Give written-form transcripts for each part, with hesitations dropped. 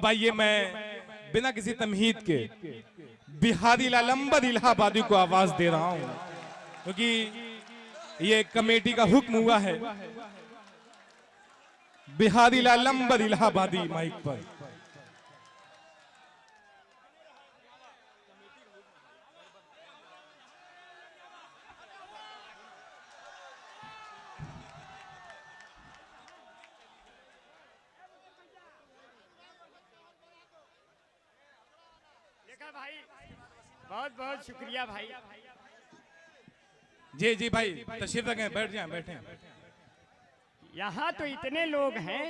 अब आइए मैं बिना किसी तमहीद के बिहारी लाल अंबर इलाहाबादी को आवाज दे रहा हूं, क्योंकि ये कमेटी का हुक्म हुआ है। बिहारी लाल अंबर इलाहाबादी माइक पर। भाई बहुत बहुत शुक्रिया भाई। जी जी भाई तशरीफ रखें, बैठ जाएं, बैठें। यहाँ तो इतने लोग हैं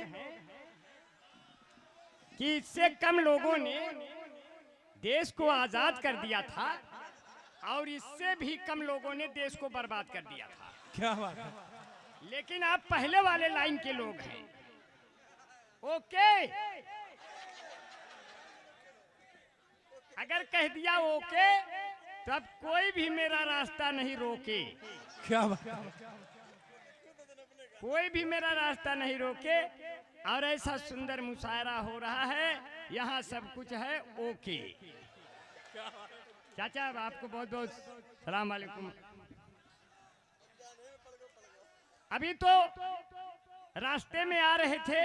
कि इससे कम लोगों ने देश को आजाद कर दिया था और इससे भी कम लोगों ने देश को बर्बाद कर दिया था। क्या बात है। लेकिन आप पहले वाले लाइन के लोग हैं। ओके, अगर कह दिया ओके तो अब कोई भी मेरा रास्ता नहीं रोके। क्या बात, कोई भी मेरा रास्ता नहीं रोके। और ऐसा सुंदर मुशायरा हो रहा है, यहाँ सब कुछ है ओके। चाचा आपको बहुत बहुत सलाम वालेकुम। अभी तो रास्ते में आ रहे थे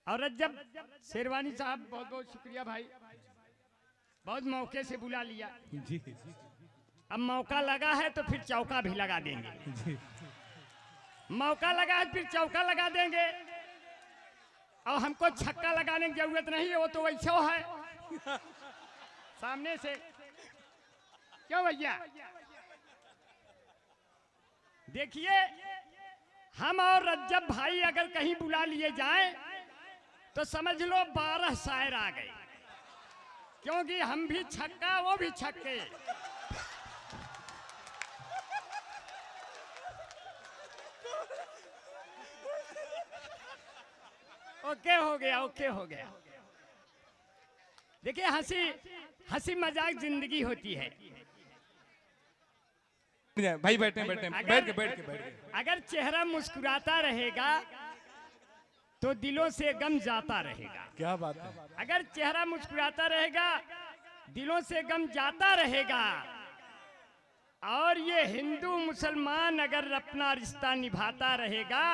और रज्जब शेरवानी साहब बहुत बहुत शुक्रिया भाई, बहुत मौके से बुला लिया जी। अब मौका लगा है तो फिर चौका भी लगा देंगे जी। मौका लगा है फिर चौका लगा देंगे। और हमको छक्का लगाने की जरूरत नहीं है, वो तो वैसा है सामने से। क्यों भैया, देखिए हम और रज्जब भाई अगर कहीं बुला लिए जाएं तो समझ लो 12 शायर आ गए, क्योंकि हम भी छक्का वो भी छक्के। ओके हो गया, ओके हो गया। देखिए हंसी हंसी मजाक जिंदगी होती है। भाई बैठे बैठे, बैठ के। अगर चेहरा मुस्कुराता रहेगा तो दिलों से गम जाता रहेगा। क्या बात है। अगर चेहरा मुस्कुराता रहेगा दिलों से गम जाता रहेगा। और ये हिंदू मुसलमान अगर अपना रिश्ता निभाता रहेगा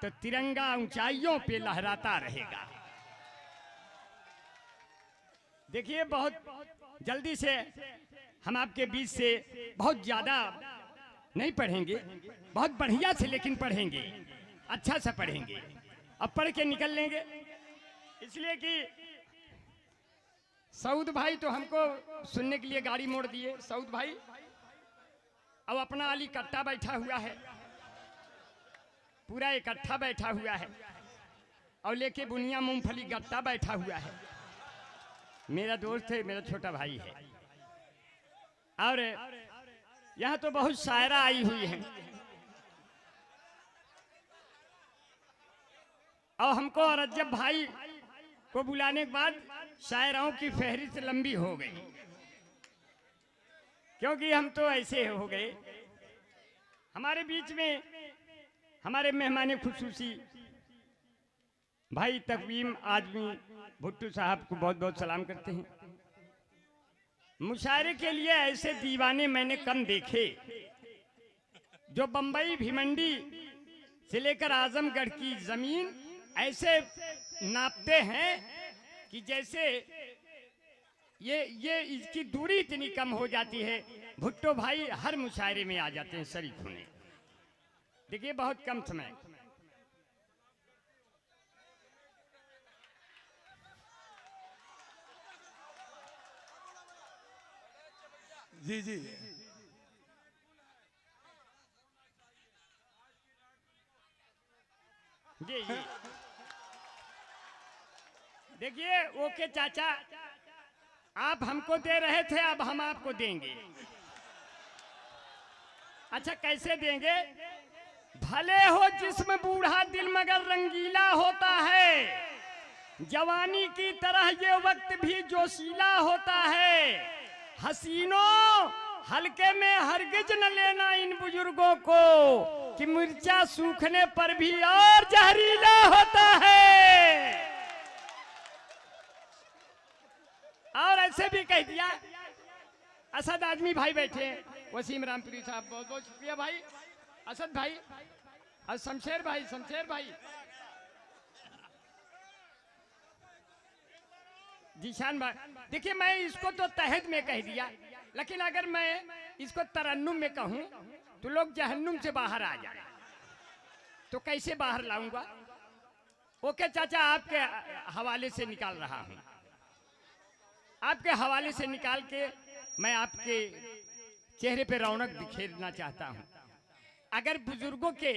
तो तिरंगा ऊंचाइयों पे लहराता रहेगा। देखिए बहुत जल्दी से हम आपके बीच से बहुत ज्यादा नहीं पढ़ेंगे, बहुत बढ़िया से लेकिन पढ़ेंगे, अच्छा सा पढ़ेंगे। अब पढ़ के निकल लेंगे, इसलिए कि सऊद भाई तो हमको सुनने के लिए गाड़ी मोड़ दिए। सऊद भाई अब अपना अली कट्टा बैठा हुआ है, पूरा इकट्ठा बैठा हुआ है, और लेके बुनिया मूंगफली गट्टा बैठा हुआ है। मेरा दोस्त है, मेरा छोटा भाई है। और यहाँ तो बहुत शायरा आई हुई है, और हमको और रज्जब भाई को बुलाने के बाद शायराओं की फहरिस्त लंबी हो गई, क्योंकि हम तो ऐसे हो गए। हमारे बीच में हमारे मेहमान खुसूसी भाई तकवीम आजमी भुट्टू साहब को बहुत बहुत सलाम करते हैं। मुशायरे के लिए ऐसे दीवाने मैंने कम देखे, जो बंबई भिमंडी से लेकर आजमगढ़ की जमीन ऐसे नापते हैं कि जैसे ये इसकी दूरी इतनी कम हो जाती है। भुट्टो भाई हर मुशायरे में आ जाते हैं शरीक होने। देखिए बहुत कम समय। जी जी जी जी। देखिए ओके चाचा, आप हमको दे रहे थे, अब हम आपको देंगे। अच्छा कैसे देंगे? भले हो जिस्म बूढ़ा दिल मगर रंगीला होता है, जवानी की तरह ये वक्त भी जोशीला होता है। हसीनों हल्के में हरगिज न लेना इन बुजुर्गों को कि मिर्चा सूखने पर भी और जहरीला होता है। और ऐसे भी कह दिया। असद आदमी भाई बैठे हैं, वसीम रामपुरी साहब, बहुत बहुत शुक्रिया भाई, असद भाई और शमशेर भाई, जीशान भाई। देखिए मैं इसको तो तहत में कह दिया, लेकिन अगर मैं इसको तरन्नुम में कहूं तो लोग जहन्नुम से बाहर आ जाए, तो कैसे बाहर लाऊंगा? ओके चाचा, आपके हवाले से निकाल रहा हूं, आपके हवाले से निकाल के मैं आपके चेहरे पे रौनक बिखेरना चाहता हूं। अगर बुजुर्गों के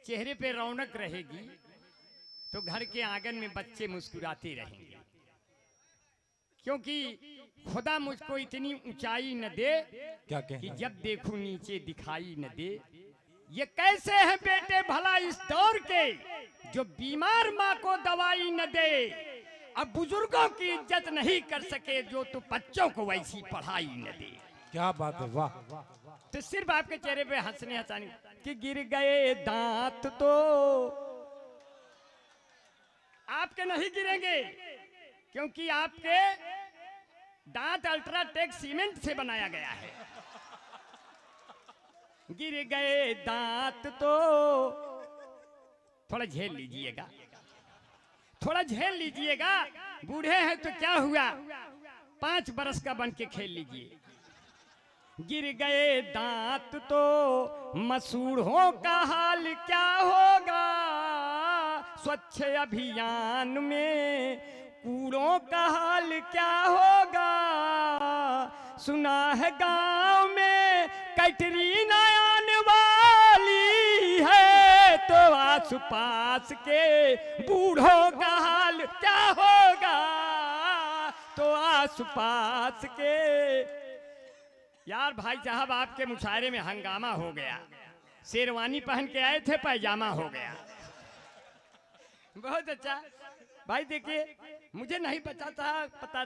चेहरे पे रौनक रहेगी तो घर के आंगन में बच्चे मुस्कुराते रहेंगे, क्योंकि खुदा मुझको इतनी ऊंचाई न दे क्या कि जब देखूं नीचे दिखाई न दे। ये कैसे हैं बेटे भला इस दौर के जो बीमार माँ को दवाई न दे, अब बुजुर्गों की इज्जत नहीं कर सके जो तो बच्चों को वैसी पढ़ाई न दे। क्या बात है, वाह। तो सिर्फ आपके चेहरे पे हंसने हंसाने कि गिर गए दांत तो आपके नहीं गिरेंगे, क्योंकि आपके दांत अल्ट्राटेक सीमेंट से बनाया गया है। गिर गए दांत तो थोड़ा झेल लीजिएगा, थोड़ा झेल लीजिएगा। बूढ़े हैं तो क्या हुआ, 5 बरस का बन के खेल लीजिए। गिर गए दांत तो मसूड़ों का हाल क्या होगा, स्वच्छ अभियान में कूड़ों का हाल क्या होगा। सुना है गांव में कैटरीना आने वाली है, तो आस पास के बूढ़ों का हाल क्या होगा, तो आस पास के। यार भाई साहब, आपके मुशायरे में हंगामा हो गया। शेरवानी पहन के आए थे, पैजामा हो गया। बहुत अच्छा भाई। देखिए मुझे नहीं पता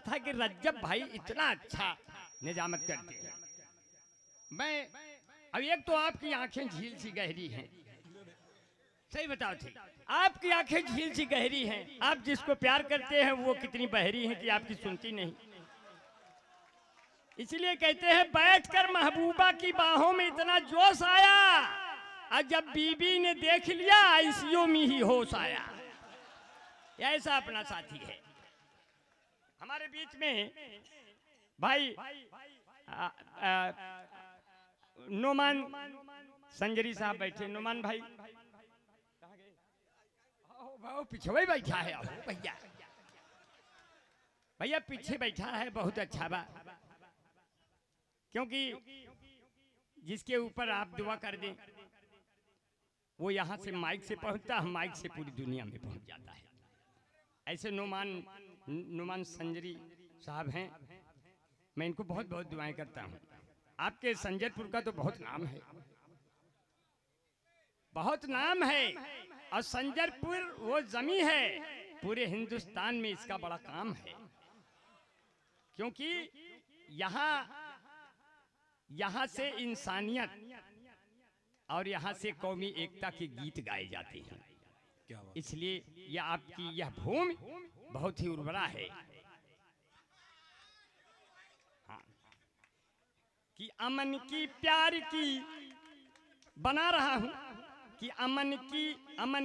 था कि रज्जब भाई इतना अच्छा निजामत करते हैं। मैं अब एक तो आपकी आंखें झील सी गहरी हैं, सही बताओ थे, आपकी आंखें झील सी गहरी हैं। आप जिसको प्यार करते हैं वो कितनी बहरी हैं कि आपकी सुनती नहीं। इसलिए कहते हैं बैठकर महबूबा की बाहों में इतना जोश आया, और जब बीबी ने देख लिया आईसीयू में ही होश आया। ऐसा अपना साथी है हमारे बीच में भाई नोमान संजरी साहब बैठे। नोमान भाई पीछे बैठा है भैया, भैया पीछे बैठा है, बहुत अच्छा बा, क्योंकि जिसके ऊपर आप दुआ कर दें वो यहाँ से माइक से पहुँचता है, माइक से पूरी दुनिया में पहुँच जाता है। ऐसे नोमान संजरी साहब हैं, मैं इनको बहुत बहुत दुआएं करता हूँ। आपके संजरपुर का तो बहुत नाम है, बहुत नाम है, और संजरपुर वो जमी है पूरे हिंदुस्तान में इसका बड़ा काम है, क्योंकि यहाँ से इंसानियत और यहाँ से कौमी एकता के गीत गाए जाते हैं। इसलिए यह आपकी यह भूमि बहुत ही उर्वरा है। हाँ। कि अमन की प्यार की बना रहा हूँ, कि अमन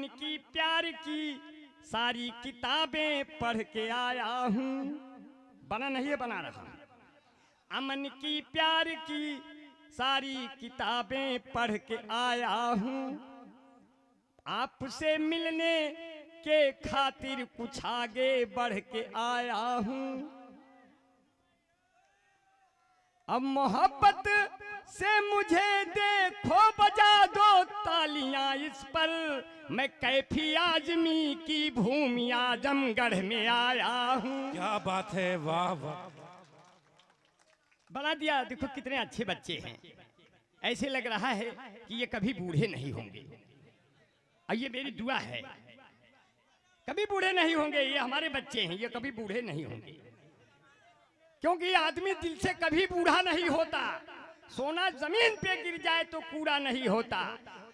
की प्यार की सारी किताबें पढ़ के आया हूँ। बना नहीं है, बना रहा हूँ। अमन की प्यार की सारी किताबें पढ़ के आया हूँ, आपसे मिलने के खातिर कुछ आगे बढ़ के आया हूँ। अब मोहब्बत से मुझे देखो, बजा दो तालियां इस पर, मैं कैफी आजमी की भूमि आजमगढ़ में आया हूँ। क्या बात है, वाह वाह। बना दिया। देखो कितने अच्छे बच्चे हैं, ऐसे लग रहा है कि ये कभी बूढ़े नहीं होंगे। और ये मेरी दुआ है, कभी बूढ़े नहीं होंगे। ये हमारे बच्चे हैं, ये कभी बूढ़े नहीं होंगे, क्योंकि आदमी दिल से कभी बूढ़ा नहीं होता। सोना जमीन पे गिर जाए तो कूड़ा नहीं होता,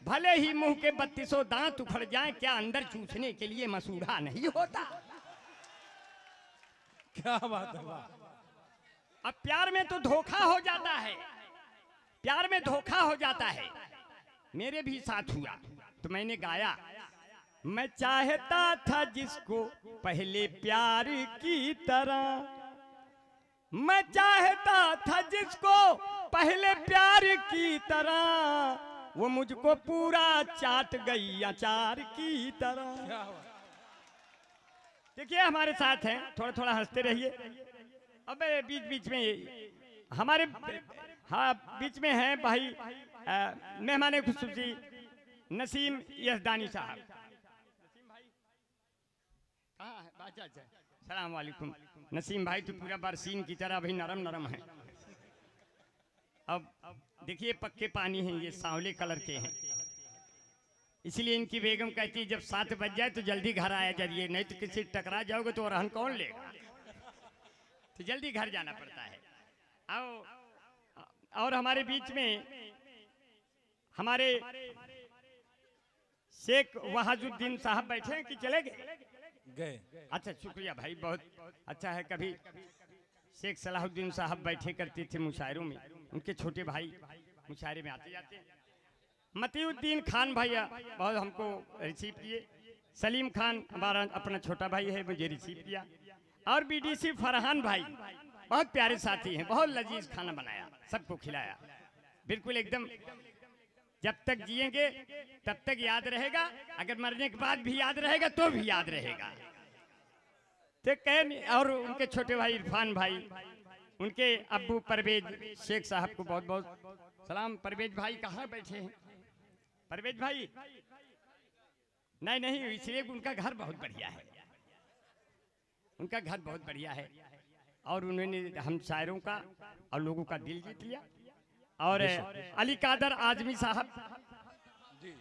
भले ही मुंह के 3200 दांत उखड़ जाए, क्या अंदर चूसने के लिए मसूड़ा नहीं होता। क्या बात है, वाह। अब प्यार में तो धोखा हो जाता है, प्यार में धोखा हो जाता है। मेरे भी साथ हुआ तो मैंने गाया, मैं चाहता था जिसको पहले प्यार की तरह, मैं चाहता था जिसको पहले प्यार की तरह, वो मुझको पूरा चाट गई अचार की तरह। देखिए हमारे साथ हैं, थोड़ा थोड़ा हंसते रहिए। अब बीच बीच में हमारे हाँ बीच में हैं भाई मेहमान खुसूसी नसीम यजदानी साहब। सलाम वालेकुम। नसीम भाई तो पूरा बरसीन की तरह भाई नरम नरम है। अब देखिए पक्के पानी हैं, ये सांवले कलर के हैं, इसलिए इनकी बेगम कहती है जब 7 बज जाए तो जल्दी घर आया जाइए, नहीं तो किसी टकरा जाओगे तो रहन कौन लेगा, तो जल्दी घर जाना पड़ता है। और हमारे बीच में हमारे शेख वहाजुद्दीन साहब बैठे हैं कि चले गए? अच्छा शुक्रिया भाई, बहुत अच्छा है। कभी शेख सलाहुद्दीन साहब बैठे करते थे मुशायरों में, उनके छोटे भाई मुशायरे में आते जाते। मतीउद्दीन खान भैया बहुत हमको रिसीव किए, सलीम खान हमारा अपना छोटा भाई है, मुझे रिसीव किया, और बीडीसी फरहान भाई बहुत प्यारे साथी हैं, बहुत लजीज खाना बनाया, सबको खिलाया, बिल्कुल एकदम जब तक जिएंगे तब तक याद रहेगा, अगर मरने के बाद भी याद रहेगा तो भी याद रहेगा। तो और उनके छोटे भाई इरफान भाई, उनके अब्बू परवेज शेख साहब को बहुत बहुत सलाम। परवेज भाई कहाँ बैठे हैं? परवेज भाई नहीं, इसलिए उनका घर बहुत बढ़िया है, उनका घर बहुत बढ़िया है, और उन्होंने हम शायरों का और लोगों का दिल जीत लिया। और अली कादर आजमी साहब जी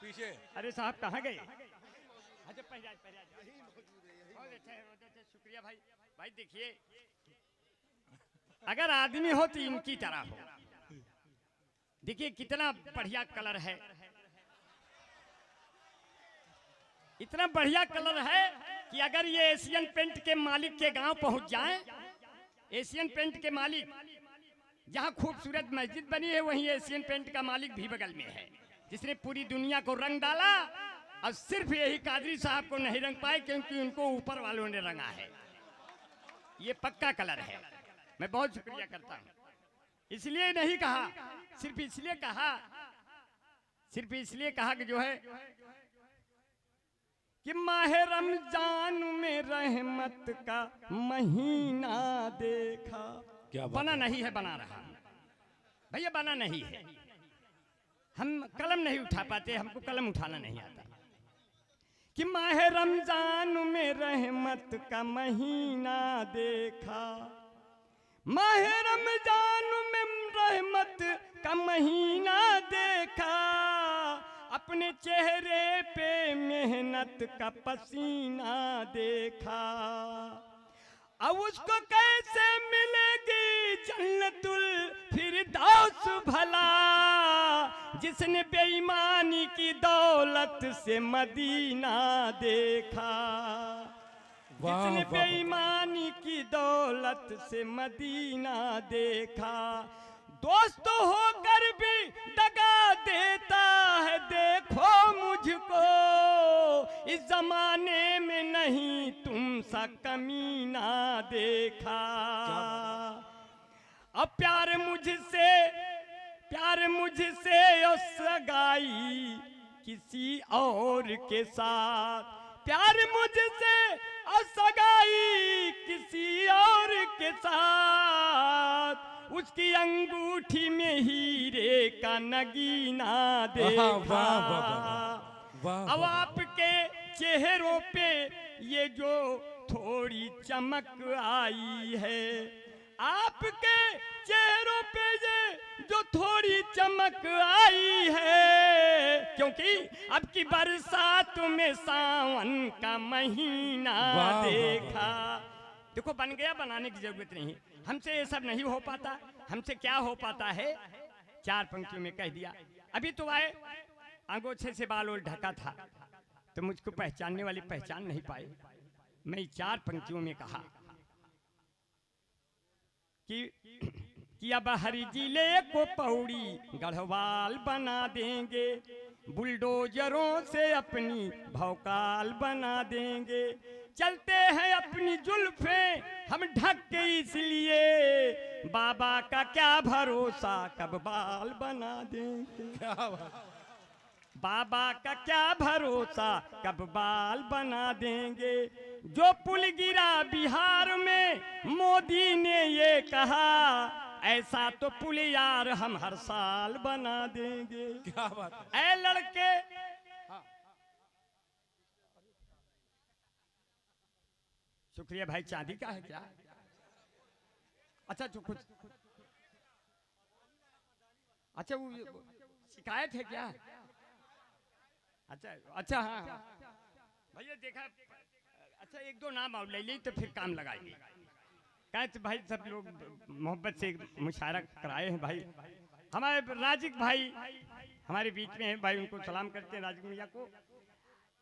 पीछे, अरे साहब कहाँ गए? शुक्रिया भाई। भाई देखिए अगर आदमी हो तो इनकी तरह हो, देखिए कितना बढ़िया कलर है, इतना बढ़िया कलर है कि अगर ये एशियन पेंट के मालिक के गांव पहुंच जाएं, एशियन पेंट के मालिक जहां खूबसूरत मस्जिद बनी है वहीं एशियन पेंट का मालिक भी बगल में है, जिसने पूरी दुनिया को रंग डाला, और सिर्फ यही कादरी साहब को नहीं रंग पाए क्योंकि उनको ऊपर वालों ने रंगा है। ये पक्का कलर है। मैं बहुत शुक्रिया करता हूं, इसलिए नहीं कहा, सिर्फ इसलिए कहा कि जो है कि माह रमजान में रहमत का महीना देखा। क्या बात बना नहीं है, बना रहा भैया, बना नहीं है। हम कलम नहीं उठा पाते, हमको कलम उठाना नहीं आता। कि माह रमजान में रहमत का महीना देखा, माह रमजान में रहमत का महीना देखा, अपने चेहरे पे मेहनत का पसीना देखा। अब उसको कैसे मिलेगी जन्नतुल फिरदौस भला, जिसने बेईमानी की दौलत से मदीना देखा, जिसने बेईमानी की दौलत से मदीना देखा। दोस्त होकर भी दगा देता है, देखो मुझको इस जमाने में नहीं तुम सा कमीना देखा। अब प्यार मुझसे और सगाई किसी और के साथ, प्यार मुझसे और सगाई किसी और के साथ, उसकी अंगूठी में हीरे का नगीना देखा। अब आपके चेहरों पे ये जो थोड़ी चमक आई है, आपके चेहरों पे ये जो थोड़ी चमक आई है, क्योंकि अब की बरसात में सावन का महीना देखा। देखो बन गया, बनाने की जरूरत नहीं, हमसे ये सब नहीं हो पाता। हमसे क्या हो पाता है 4 पंक्तियों में कह दिया। अभी तो आए, अंगोछे से बाल और ढका था, तो मुझको पहचानने वाले पहचान नहीं पाए। मैं 4 पंक्तियों में कहा कि अब हर जिले को पौड़ी गढ़वाल बना देंगे, बुलडोजरों से अपनी भौकाल बना देंगे। चलते हैं अपनी जुल्फें हम ढक के इसलिए, बाबा का क्या भरोसा कब बाल बना देंगे। क्या बात। बाबा का क्या भरोसा कब बाल बना देंगे। जो पुल गिरा बिहार में मोदी ने ये कहा, ऐसा तो पुल यार हम हर साल बना देंगे। क्या बात है। ऐ लड़के, शुक्रिया भाई, चांदी का है क्या? अच्छा, जो कुछ अच्छा वो शिकायत है क्या? अच्छा हाँ भैया देखा, अच्छा 1-2 नाम और ले ली तो फिर काम लगाएंगे। कहे तो भाई सब लोग मोहब्बत से मुशायरा कराए हैं भाई। हमारे राजिक भाई हमारे बीच में हैं भाई, उनको सलाम करते हैं राजिक भैया को।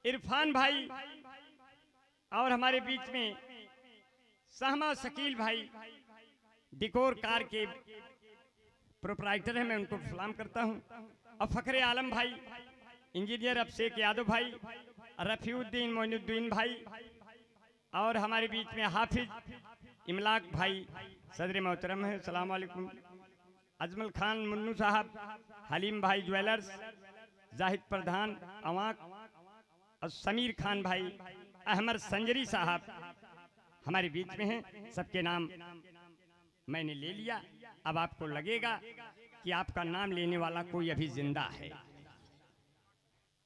इरफान भाई और हमारे बीच में सहमा शकील भाई डिकोर कार के प्रोपराइटर हैं, मैं उनको सलाम करता हूं। और फखरे आलम भाई, इंजीनियर अफसेक यादव भाई, रफीउद्दीन मोइनुद्दीन भाई, और हमारे बीच में हाफिज इमलाक भाई सदर मोहतरम है, सलाम वालेकुम। अजमल खान मुन्नू साहब, हलीम भाई ज्वेलर्स, जाहिद प्रधान अवाक, और समीर खान भाई, अहमद संजरी साहब हमारे बीच में हैं। सबके नाम मैंने ले लिया। अब आपको लगेगा कि आपका नाम लेने वाला कोई अभी जिंदा है।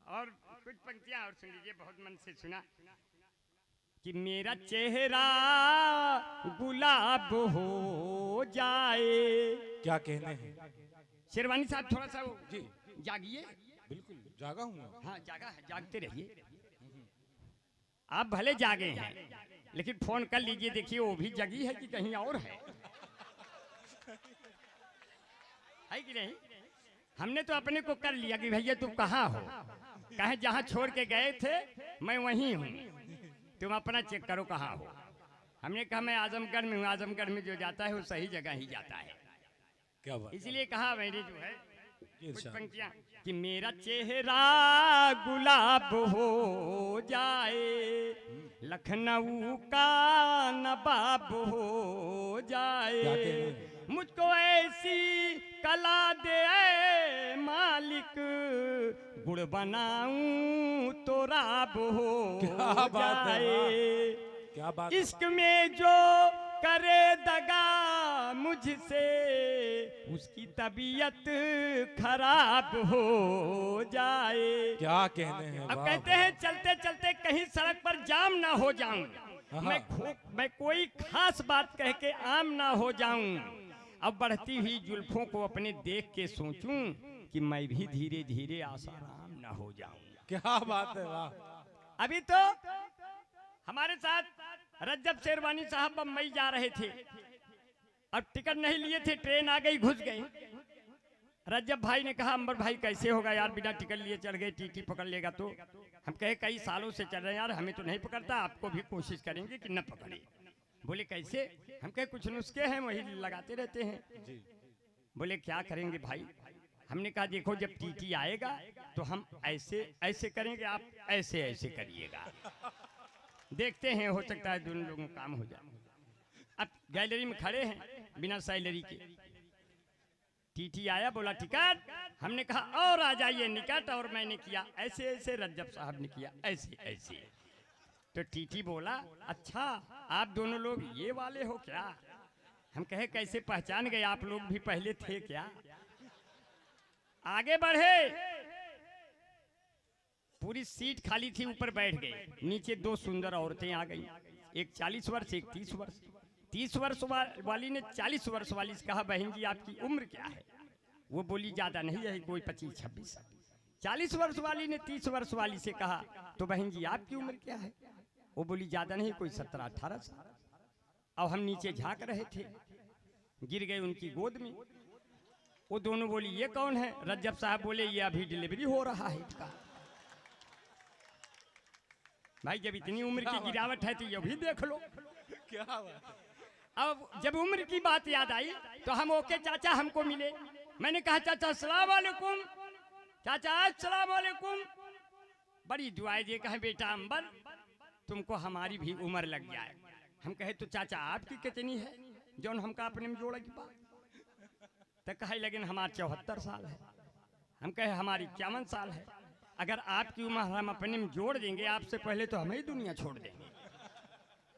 और कुछ पंक्तियां और सुन लीजिए, बहुत मन से सुना कि मेरा चेहरा गुलाब हो जाए। क्या कहने हैं शेरवानी साहब, थोड़ा सा वो जी। जागिए। बिल्कुल जागा हूँ। हाँ जागा है, जागते रहिए। आप भले जागे हैं लेकिन फोन कर लीजिए, देखिए वो भी जगी है कि कहीं और है कि नहीं। हमने तो अपने को कर लिया कि भैया तुम कहाँ हो, कहे जहाँ छोड़ के गए थे मैं वहीं हूँ, तुम अपना चेक करो कहाँ हो। हमने कहा मैं आजमगढ़ में हूँ, आजमगढ़ में जो जाता है वो सही जगह ही जाता है। क्या बात। इसलिए कहा मैंने जो है कुछ इरशाद। पंक्तियां कि मेरा चेहरा गुलाब हो जाए, लखनऊ का नवाब हो क्या जाए, कहने। मुझको ऐसी कला दे ऐ मालिक, गुड़ बनाऊं तो राब हो क्या बात है, जाए। क्या बात। इश्क में जो करे दगा मुझसे, उसकी तबीयत खराब हो जाए। क्या कहने हैं। अब वाह, कहते वाह। हैं चलते चलते कहीं सड़क पर जाम ना हो जाऊं, मैं कोई खास बात कह के आम ना हो जाऊं। अब बढ़ती हुई जुल्फों को अपने देख के सोचूं कि मैं भी धीरे धीरे आसाराम ना हो जाऊं। क्या बात है। वाह। अभी तो हमारे साथ रज्जब शेरवानी साहब बम्बई जा रहे थे और टिकट नहीं लिए थे, ट्रेन आ गई, घुस गए। रज्जब भाई ने कहा अंबर भाई कैसे होगा यार, बिना टिकट लिए चढ़ गए, टीटी पकड़ लेगा तो। हम कहे कई सालों से चल रहे हैं यार, हमें तो नहीं पकड़ता, आपको भी कोशिश करेंगे कि न पकड़े। बोले कैसे? हम कहे कुछ नुस्खे हैं वही लगाते रहते हैं। बोले क्या करेंगे भाई? हमने कहा देखो जब टीटी आएगा तो हम ऐसे ऐसे करेंगे, आप ऐसे ऐसे करिएगा, देखते हैं हो सकता है दोनों लोगों का काम हो जाए। अब गैलरी में खड़े हैं बिना सैलरी के, टीटी आया, बोला टिकट, हमने कहा और आ जाइए निकट, और मैंने किया ऐसे ऐसे, रज्जब साहब ने किया ऐसे ऐसे। तो टीटी बोला अच्छा आप दोनों लोग ये वाले हो क्या? हम कहे कैसे पहचान गए, आप लोग भी पहले थे क्या? आगे बढ़े, पूरी सीट खाली थी, ऊपर बैठ गए, नीचे 2 सुंदर औरतें आ गई, एक 40 वर्ष एक 30 वर्ष। 30 वर्ष वाली ने 40 वर्ष वाली से कहा बहन जी आपकी उम्र क्या है? वो बोली ज्यादा नहीं है, कोई 25-26। 40 वर्ष वाली ने 30 वर्ष वाली से कहा तो बहन जी आपकी उम्र क्या है? वो बोली ज्यादा नहीं, कोई 17-18 साल। अब हम नीचे झांक रहे थे, गिर गए उनकी गोद में। वो दोनों बोली ये कौन है? रज्जब साहब बोले ये अभी डिलीवरी हो रहा है इसका। भाई जब इतनी उम्र की गिरावट है तो ये भी देख लो। क्या बात? अब जब उम्र की बात याद आई तो हम ओके चाचा हमको मिले। मैंने कहा चाचा अस्सलाम वालेकुम। चाचा अस्सलाम वालेकुम। बड़ी दुआएं दे कहे बेटा अंबर तुमको हमारी भी उम्र लग जाए। हम कहे तो चाचा आपकी कितनी है जौन हमका अपने में जोड़ा की बात? तो कहे लेकिन हमार 74 साल है। हम कहे हमारी 51 साल है। अगर आपकी उम्र हम अपने में जोड़ देंगे आपसे पहले तो हमें ही दुनिया छोड़ देंगे।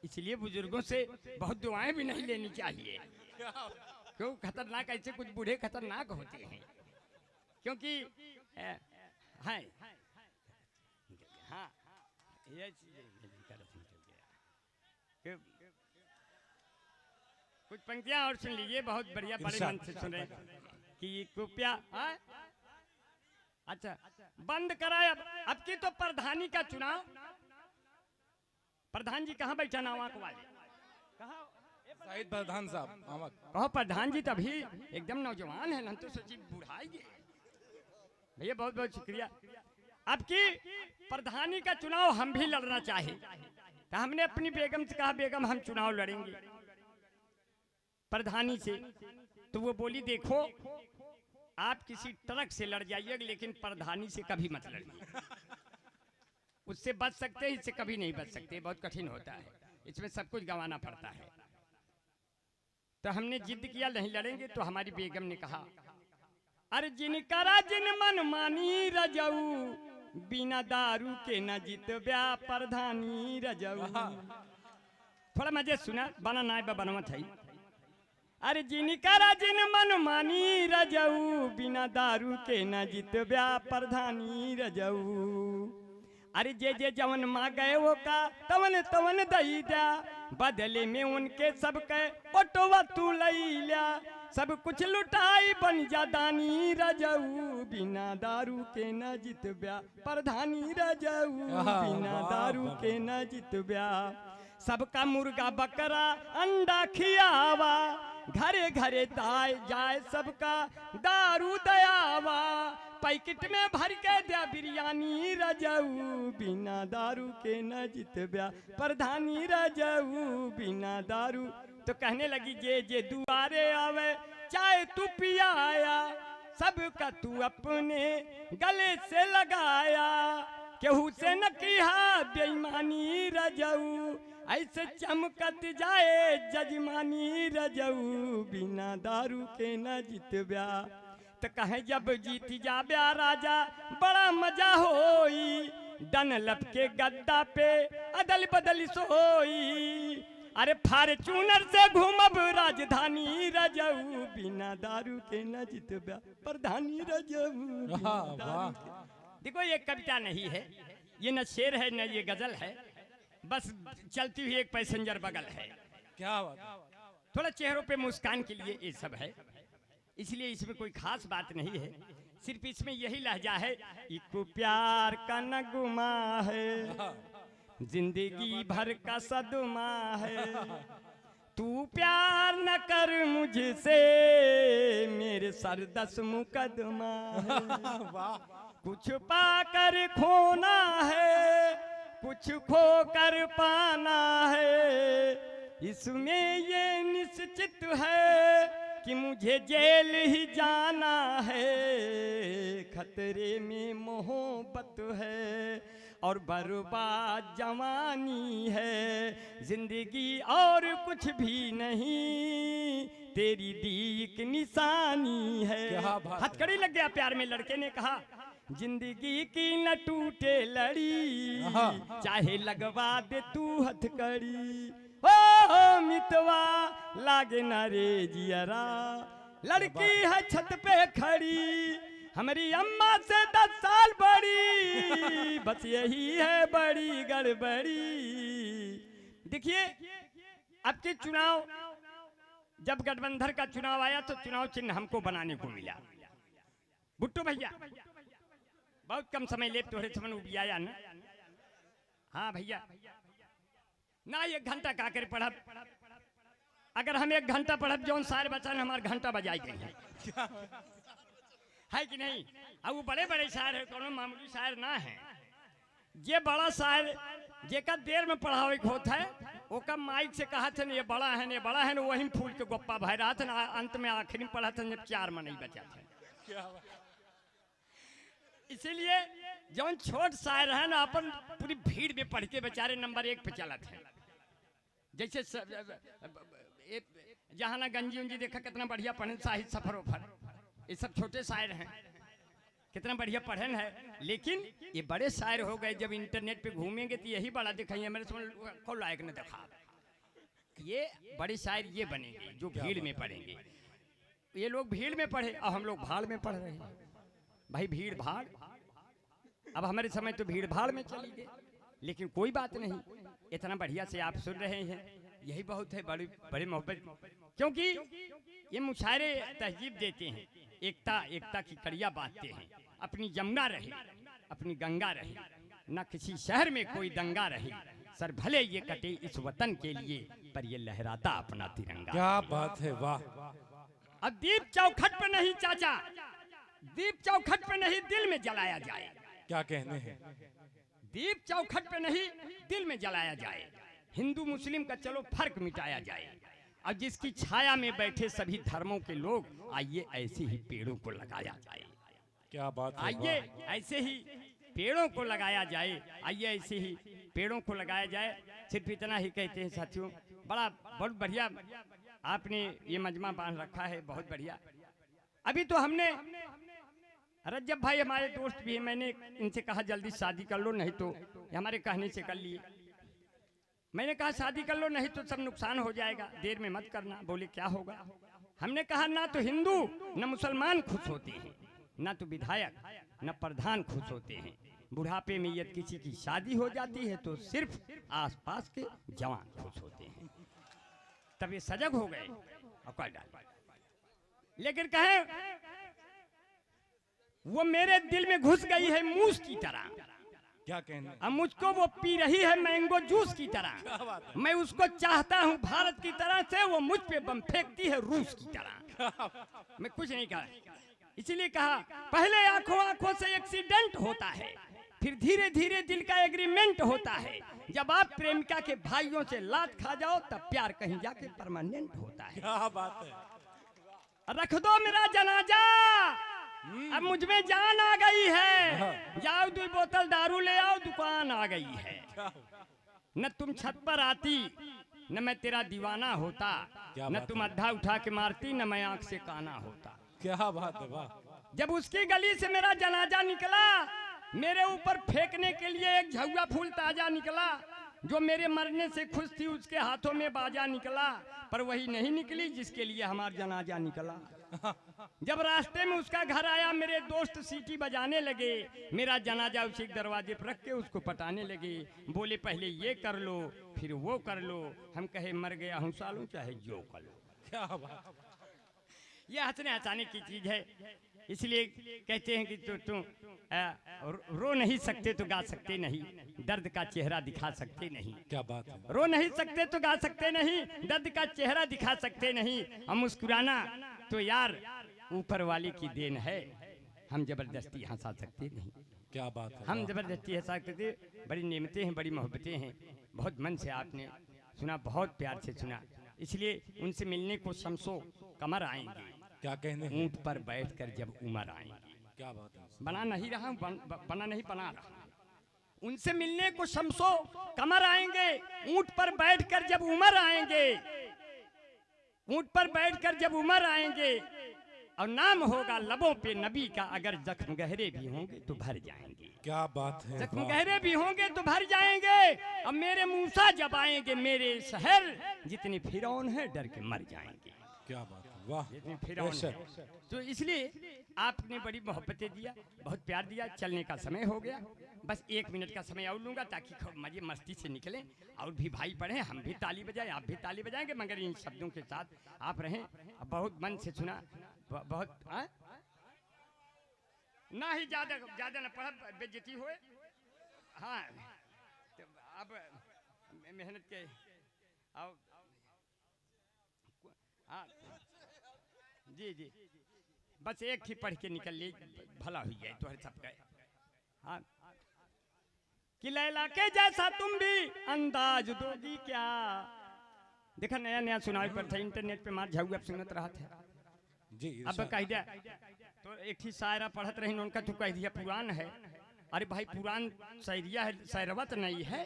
इसलिए बुजुर्गों से बहुत दुआएं भी नहीं लेनी चाहिए, क्यों खतरनाक, ऐसे कुछ बूढ़े खतरनाक होते हैं। क्योंकि हाँ हाँ ये कुछ पंक्तियां और सुन लीजिए, बहुत बढ़िया बड़े मन से सुन रहे कि कृपया। अच्छा बंद कराए। अब की तो प्रधानी का चुनाव। प्रधान जी कहाँ बैठा नावाक वाले? शाहिद प्रधान साहब। कहो प्रधान जी तभी एकदम नौजवान है ना, तो सोची बुढ़ाएंगे। भैया बहुत बहुत शुक्रिया। अब की प्रधानी का चुनाव हम भी लड़ना चाहे तो हमने अपनी बेगम से कहा बेगम हम चुनाव लड़ेंगे प्रधानी से। तो वो बोली देखो आप किसी ट्रक से लड़ जाइए लेकिन प्रधानी से कभी मत लड़िए। उससे बच सकते हैं, इससे कभी नहीं बच सकते, बहुत कठिन होता है, इसमें सब कुछ गंवाना पड़ता है। तो हमने जिद किया नहीं लड़ेंगे। तो हमारी बेगम ने कहा अरे जिन करा जिन मन मानी रजऊ बिना दारू के न जितब्या प्रधानी रजऊ। थोड़ा मजे सुना बना नाय बनवा था। अरे जिन करा जिन मन मानी रजऊ बिना दारू के न जितब्या प्रधानी रजऊ। अरे जे जे जवन माँ गए वो का तवन तवन दई जा बदले में उनके सबके ओटवा तू लई लिया। सब कुछ लुटाई बन जा दानी रजऊ बिना दारू के न जितब्या प्रधानी रजऊ बिना दारू के न जितब्या। सबका मुर्गा बकरा अंडा खियावा घरे घरे दाए जाए सबका दारू दयावा। पैकेट में भर के दिया बिरयानी रजऊ बिना दारू के न जितब्या प्रधानी रजऊ बिना दारू। तो कहने लगी जे जे दुआरे आवे चाहे तू पियाया सबका तू अपने गले से लगाया। केहू से न किया बेईमानी रजऊ ऐसे चमकत जाए जजमानी रजऊ बिना दारू के न जितब्या। तो कहे जब जीत जाब्या राजा बड़ा मजा होई डनलप के गद्दा पे अदल बदल सोई। अरे फॉर्च्यूनर से घूमब राजधानी रजऊ बिना दारू के न जितब्या प्रधानी रजऊ। देखो ये कविता नहीं है, ये न शेर है न ये गजल है, बस चलती हुई एक पैसेंजर बगल है। क्या बात? थोड़ा चेहरों पे मुस्कान के लिए ये सब है, इसलिए इसमें कोई खास बात नहीं है, सिर्फ इसमें यही लहजा है इको प्यार का नगमा है जिंदगी भर का सदमा है। तू प्यार न कर मुझसे मेरे सर 10 मुकदमा है। कुछ पाकर खोना है कुछ खो कर पाना है, इसमें ये निश्चित है कि मुझे जेल ही जाना है। खतरे में मोहब्बत है और बर्बाद जवानी है, जिंदगी और कुछ भी नहीं तेरी दीक निशानी है। हथकड़ी लग गया प्यार में। लड़के ने कहा जिंदगी की न टूटे लड़ी चाहे लगवा दे तू हथकड़ी। ओ मितवा लागे न रे जियरा लड़की है छत पे खड़ी हमारी अम्मा से 10 साल बड़ी बस यही है बड़ी गड़बड़ी। देखिए अब के चुनाव जब गठबंधन का चुनाव आया तो चुनाव चिन्ह हमको बनाने को मिला। भुट्टो भैया बहुत कम समय ले तोहरे समन उबियाया ना। हाँ भैया ना 1 घंटा का कर पढ़ब, अगर हम 1 घंटा पढ़ब जौन सारे बच्चा ने हमारे घंटा बजाई गई है। है कि नहीं? अब वो बड़े बड़े शायर है, कोनो मामूली शायर ना है। ये बड़ा शायर जेका देर में पढ़ावे के होता है, ओका माइक से कहा था ये बड़ा है ने बड़ा है ने, वही फूल के गोप्पा भर रहा था ना, अंत में आखिरी में पढ़ा था जब 4 में नहीं बचा था। इसीलिए जौन छोट शायर है ना, अपन पूरी भीड़ में पढ़ के बेचारे नंबर 1 पे चला थे। जैसे जहाना गंजी उंजी देखा कितना बढ़िया पढ़े, साहित्य सफर उफर, ये सब छोटे शायर हैं, कितना बढ़िया पढ़न है। लेकिन ये बड़े शायर हो गए, जब इंटरनेट पे घूमेंगे तो यही बड़ा दिखाइए, मेरे समझ को लायक न दिखा। ये बड़े शायर ये बनेंगे जो भीड़ में पढ़ेंगे। ये लोग भीड़ में पढ़े और हम लोग भाड़ में पढ़ रहे हैं। भाई भीड़ भाड़, अब हमारे समय तो भीड़ भाड़ में चली गई, लेकिन कोई बात नहीं, इतना बढ़िया से आप सुन रहे हैं, यही बहुत है। बड़ी बड़ी मोहब्बत, क्योंकि ये मुशायरे तहजीब देते हैं, एकता की कड़िया बांधते हैं। अपनी जमुना रहे, अपनी गंगा रहे, न किसी शहर में कोई दंगा रहे, सर भले ये कटे इस वतन के लिए, पर ये लहराता अपना तिरंगा। क्या बात है, वाह। अब दीप चौखट पे नहीं चाचा, दीप चौखट पे नहीं दिल में जलाया जाए। क्या कहने हैं? दीप चौखट पे नहीं दिल में जलाया जाए, हिंदू मुस्लिम का चलो फर्क मिटाया जाए, और जिसकी छाया में बैठे सभी धर्मों के लोग, आइए ऐसे ही पेड़ों को लगाया जाए। क्या बात है, आइए ऐसे ही पेड़ों को लगाया जाए, आइए ऐसे ही पेड़ों को लगाया जाए। सिर्फ इतना ही कहते हैं साथियों, बहुत बढ़िया आपने ये मजमा बांध रखा है, बहुत बढ़िया। अभी तो हमने रज्जब भाई हमारे दोस्त भी हैं, मैंने इनसे कहा जल्दी शादी कर लो, नहीं तो हमारे कहने से कर लिए। मैंने कहा शादी कर लो, नहीं तो सब नुकसान हो जाएगा, देर में मत करना। बोले क्या होगा? हमने कहा ना तो हिंदू न मुसलमान खुश होते हैं, ना तो विधायक न प्रधान खुश होते हैं। बुढ़ापे में यदि किसी की शादी हो जाती है तो सिर्फ आसपास के जवान खुश होते हैं। तब ये सजग हो गए और कर डाल। लेकिन कहे वो मेरे दिल में घुस गई है मूस की तरह। क्या कहने? अब मुझको वो पी रही है मैंगो जूस की तरह। मैं उसको चाहता हूँ भारत की तरह से, वो मुझ पे बम फेंकती है रूस की तरह। मैं कुछ नहीं कहा, इसीलिए कहा पहले आंखों आंखों से एक्सीडेंट होता है, फिर धीरे धीरे दिल का एग्रीमेंट होता है। जब आप प्रेमिका के भाइयों से लात खा जाओ तब प्यार कहीं जाके परमानेंट होता है। क्या बात है। रख दो मेरा जनाजा, अब मुझ में जान आ गई है। जाओ 2 बोतल दारू ले आओ, दुकान आ गई है। न तुम छत पर आती, न मैं तेरा दीवाना होता, न तुम अद्धा उठा के मारती, न मैं आंख से काना होता। क्या बात है, वाह। जब उसकी गली से मेरा जनाजा निकला, मेरे ऊपर फेंकने के लिए एक झुआ फूल ताजा निकला। जो मेरे मरने से खुश थी उसके हाथों में बाजा निकला, पर वही नहीं निकली जिसके लिए हमारा जनाजा निकला। जब रास्ते में उसका घर आया, मेरे दोस्त सीटी बजाने लगे, मेरा जनाजा उसी दरवाजे पर रख के उसको पटाने लगे। बोले पहले ये कर लो फिर वो कर लो। हम कहे मर गया हूँ सालों, चाहे जो कर लो। क्या बात। ये हंसने हंसाने की चीज है, इसलिए कहते हैं कि तुम रो नहीं सकते तो गा सकते नहीं, दर्द का चेहरा दिखा सकते नहीं। क्या बात है। रो नहीं सकते तो गा सकते नहीं, दर्द का चेहरा दिखा सकते नहीं। हम मुस्कुराना तो यार ऊपर वाले की देन है, हम जबरदस्ती हंसा सकते नहीं। क्या बात है। हम जबरदस्ती हंसा सकते, बड़ी नेमतें हैं, बड़ी मोहब्बतें हैं। बहुत मन से आपने सुना, बहुत प्यार से सुना, इसलिए उनसे मिलने को शमसो कमर आएंगे। क्या कहने? ऊंट पर बैठकर जब उमर आएंगे। क्या बात है। बना नहीं रहा हूं, बना नहीं बना रहा। उनसे मिलने को शमसो कमर आएंगे, ऊंट पर बैठकर जब उमर आएंगे, ऊंट पर बैठकर जब उमर आएंगे, और नाम होगा लबों पे नबी का, अगर जख्म गहरे भी होंगे तो भर जाएंगे। क्या बात है। जख्म गहरे भी होंगे तो भर जाएंगे। अब मेरे मूसा जब आएंगे मेरे शहर, जितने फिरौन है डर के मर जाएंगे। क्या बात है, वाह। जितने फिरौन है। तो इसलिए आपने बड़ी मोहब्बतें दिया, बहुत प्यार दिया। चलने का समय हो गया, बस 1 मिनट का समय और लूंगा ताकि मजे मस्ती से निकलें, और भी भाई पढ़े, हम भी ताली बजाएं, आप भी ताली बजाएंगे, मगर इन शब्दों के साथ आप रहें। बहुत मन से सुना, बहुत ना ही ज्यादा न पढ़, बेइज्जती होए। हाँ, तो अब मेहनत के हाँ जी जी बस एक ही पढ़ के निकल ले, भला हो जाए तो हर सबका। हाँ, कि लैला के जैसा तुम भी अंदाज दोगी क्या। देखा नया नया सुनाई पर था, इंटरनेट पे मार झाऊ अब सुनत रहा था। जी अब कह दिया तो एक ही शायरा पढ़त रही, उनका तो कह दिया पुरान है। अरे भाई पुरान शायरिया है, शायरवा तो नहीं है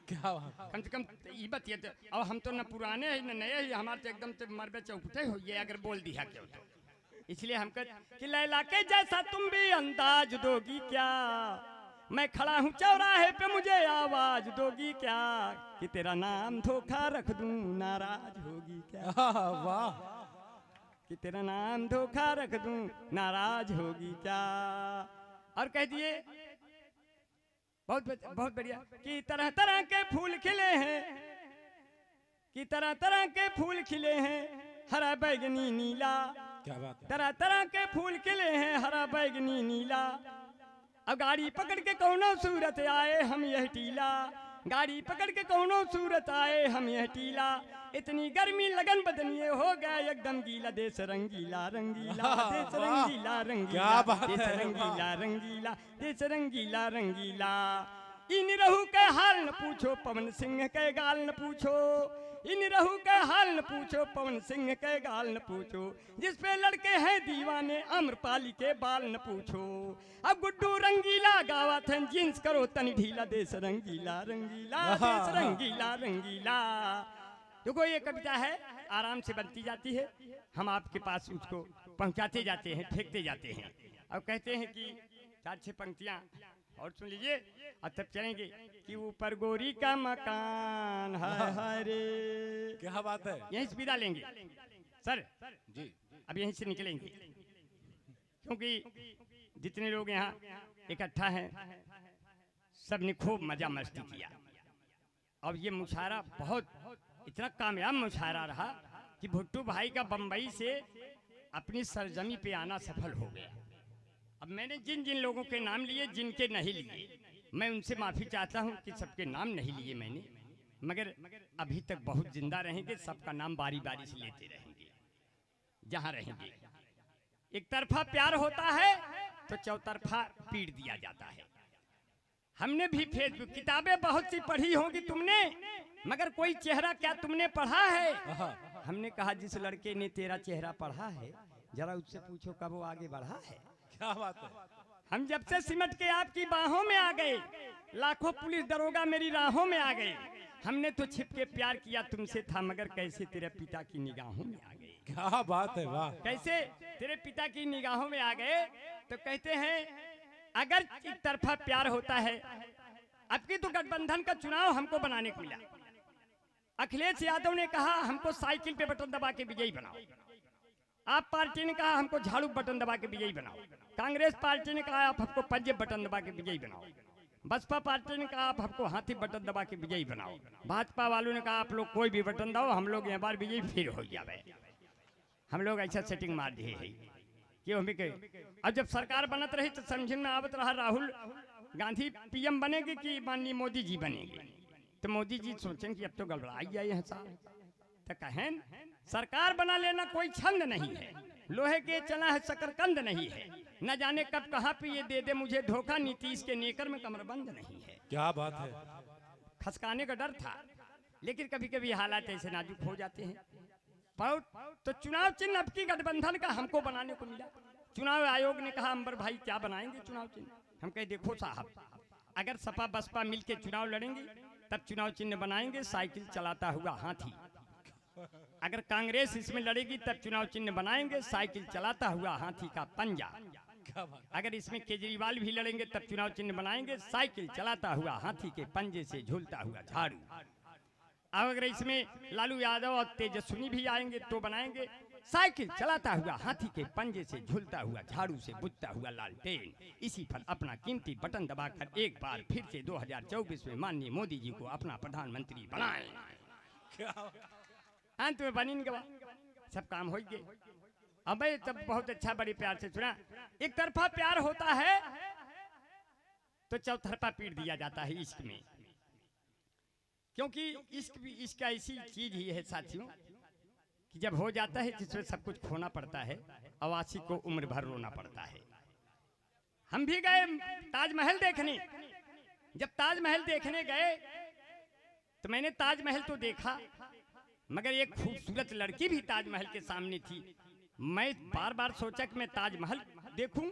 क्या कम से कम ये बतिए। अब हम तो न पुराने है न नए है, हमारे तो एकदम से मरबे चौकते हो ये अगर बोल दिया क्यों तो। इसलिए हम कह कि लैला के जैसा तुम भी अंदाज दोगी क्या, मैं खड़ा हूँ चौराहे पे मुझे आवाज दोगी क्या, कि तेरा नाम धोखा रख दूं नाराज होगी क्या। वाह, कि तेरा नाम धोखा रख दूं नाराज होगी क्या। और कह दिए बहुत बढ़िया, कि तरह तरह के फूल खिले हैं, कि तरह तरह के फूल खिले हैं, हरा बैगनी नीला। क्या बात है। तरह तरह के फूल खिले हैं, हरा बैगनी नीला। अब गाड़ी पकड़ के कौनो सूरत आए हम यह टीला, गाड़ी पकड़ के कौनो सूरत आए हम यह टीला। इतनी गर्मी लगन बदनिए हो गया एकदम गीला, देश रंगीला रंगीला, देश रंगीला रंगीला, क्या बात देश है। रंगीला रंगीला, देश रंगीला रंगीला। इन रहू के हाल न पूछो, पवन सिंह के गाल न पूछो, इन रहू के हाल न पूछो, पवन सिंह के गाल न पूछो, जिस पे लड़के हैं दीवाने अम्रपाली के बाल न पूछो। अब गुड्डू रंगीला गावा थे, जींस करो तनी ढीला, देश रंगीला रंगीला, देश रंगीला रंगीला। देखो ये कविता है, आराम से बनती जाती है, हम आपके पास उसको पहुंचाते जाते हैं, फेंकते जाते हैं। अब कहते हैं कि 4-6 पंक्तियां और सुन लीजिए और तब चलेंगे। कि ऊपर गोरी का मकान है रे। क्या बात है। यहीं से विदा लेंगे सर जी अब यहीं से निकलेंगे, क्योंकि जितने लोग यहाँ इकट्ठा हैं सब ने खूब मजा मस्ती किया। अब ये मुशायरा बहुत इतना कामयाब मुशायरा रहा कि भुट्टू भाई का बम्बई से अपनी सरजमी पे आना सफल हो गया। अब मैंने जिन जिन लोगों के नाम लिए, जिनके नहीं लिए, मैं उनसे माफी चाहता हूं कि सबके नाम नहीं लिए मैंने, मगर अभी तक बहुत जिंदा रहेंगे, सबका नाम बारी बारी से लेते रहेंगे जहां रहेंगे। एक तरफा प्यार होता है तो चौतरफा पीट दिया जाता है। हमने भी फेसबुक किताबें बहुत सी पढ़ी होंगी तुमने, मगर कोई चेहरा क्या तुमने पढ़ा है। हमने कहा जिस लड़के ने तेरा चेहरा पढ़ा है, जरा उससे पूछो कब वो आगे बढ़ा है। क्या बात है। हम जब से सिमट के आपकी बाहों में आ गए, लाखों पुलिस दरोगा मेरी राहों में आ गए। हमने तो छिप के प्यार किया तुमसे था, मगर कैसे तेरे पिता की निगाहों में आ गए। क्या बात है। वाह, कैसे तेरे पिता की निगाहों में आ गए। तो कहते हैं अगर एक तरफा प्यार होता है। अब की तो गठबंधन का चुनाव हमको बनाने को मिला। अखिलेश यादव ने कहा हमको साइकिल पे बटन दबा के विजयी बनाओ, आप पार्टी ने कहा हमको झाड़ू बटन दबा के विजयी बनाओ, कांग्रेस पार्टी ने कहा आप हमको पंजे बटन दबा के विजयी बनाओ, बसपा पार्टी ने कहा आप हमको हाथी बटन दबा के विजयी बनाओ, भाजपा वालों ने कहा आप लोग कोई भी बटन दबाओ, हम लोग यहाँ बार विजयी फिर हो जाए। हम लोग ऐसा सेटिंग मार दिए है कि हम भी कहे। अब जब सरकार बनत रही तो समझ में आवत रहा राहुल गांधी पीएम बनेंगे कि माननीय मोदी जी बनेंगे। तो मोदी जी सोचें कि अब तो गड़बड़ाई जाए है साहब। तो कहें सरकार बना लेना कोई छंद नहीं है, लोहे के चना है शकरकंद नहीं है, न जाने कब कहाँ पे ये दे दे मुझे धोखा, नीतीश के नेकर में कमरबंद नहीं है। क्या बात है। खसकाने का डर था, लेकिन कभी कभी हालात ऐसे नाजुक हो जाते हैं। तो चुनाव चिन्ह अब की गठबंधन का हमको बनाने को मिला। चुनाव आयोग ने कहा अंबर भाई क्या बनाएंगे चुनाव चिन्ह। हम कहे देखो साहब, अगर सपा बसपा मिलके चुनाव लड़ेंगे तब चुनाव चिन्ह बनाएंगे साइकिल चलाता हुआ हाथी। अगर कांग्रेस इसमें लड़ेगी तब चुनाव चिन्ह बनाएंगे साइकिल चलाता हुआ हाथी का पंजा। अगर इसमें केजरीवाल भी लड़ेंगे तब चुनाव चिन्ह बनाएंगे साइकिल चलाता हुआ हाथी के पंजे से झूलता हुआ झाड़ू। अगर इसमें लालू यादव और तेजस्विनी भी आएंगे तो बनाएंगे साइकिल चलाता हुआ हाथी के पंजे से झूलता हुआ झाड़ू से बुझता हुआ लालटेन। इसी पर अपना कीमती बटन दबाकर एक बार फिर से 2024 में माननीय मोदी जी को अपना प्रधानमंत्री बनाएं। अंत में बनी गवा सब काम हो गए। अब तब बहुत अच्छा बड़ी प्यार से सुना। एक तरफा प्यार होता है तो चौतरफा पीट दिया जाता है इश्क में, क्योंकि इश्क भी इश्क ऐसी चीज ही है साथियों कि जब हो जाता है जिसमें सब कुछ खोना पड़ता है, अवासी को उम्र भर रोना पड़ता है। हम भी गए ताजमहल देखने। जब ताजमहल देखने गए तो मैंने ताजमहल तो देखा, मगर एक खूबसूरत लड़की भी ताजमहल के सामने थी। मैं बार बार सोचा कि मैं ताजमहल देखूं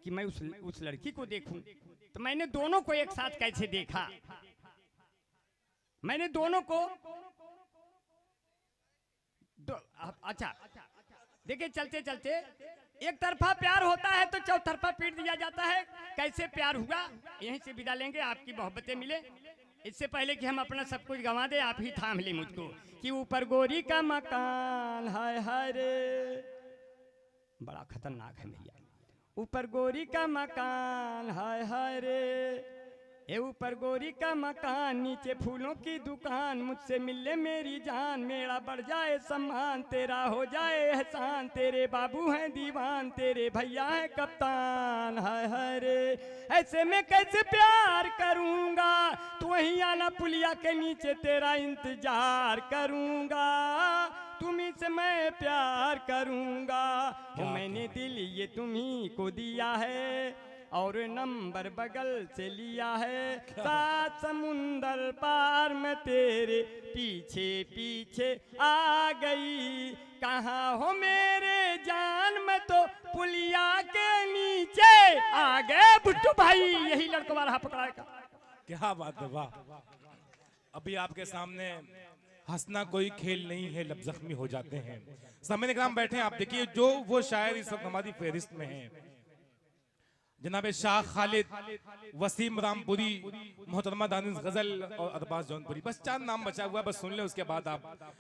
कि मैं उस लड़की को देखूं। तो मैंने दोनों को एक साथ कैसे देखा, मैंने दोनों को अच्छा देखिए, चलते चलते एक तरफा प्यार होता है तो चौतरफा पीट दिया जाता है। कैसे प्यार हुआ, यहीं से विदा लेंगे, आपकी मोहब्बतें मिले। इससे पहले कि हम अपना सब कुछ गंवा दे, आप ही थाम ले मुझको कि ऊपर गोरी का मकान, हाय हाय रे, बड़ा खतरनाक है भैया। ऊपर गोरी का मकान, हाय हाय रे, ए ऊपर गोरी का मकान, नीचे फूलों की दुकान, मुझसे मिले मेरी जान, मेरा बढ़ जाए सम्मान, तेरा हो जाए एहसान, तेरे बाबू हैं दीवान, तेरे भैया हैं कप्तान, हाय हाय रे, ऐसे में कैसे प्यार करूंगा, तू वहीं आना पुलिया के नीचे, तेरा इंतजार करूंगा, तुम्ही से मैं प्यार करूंगा, मैंने दिल ये तुम्ही को दिया है और नंबर बगल से लिया है, सात समुंदर पार में तेरे पीछे पीछे आ गई, कहाँ हो मेरे जान, में तो पुलिया के नीचे आ गए। बुट्टू भाई, यही लड़का रहा पकड़ा। क्या बात है, वाह। अभी आपके सामने हंसना कोई खेल नहीं है, लब जख्मी हो जाते हैं। सामने ग्राम बैठे हैं, आप देखिए जो वो शायर इस वक्त हमारी फहरिस्त में हैं, जनाब शाह खालिद, वसीम रामपुरी, मोहतरमा दानिश गजल और अरबाज जौनपुरी। बस 4 नाम बचा हुआ, बस सुन ले, उसके बाद आप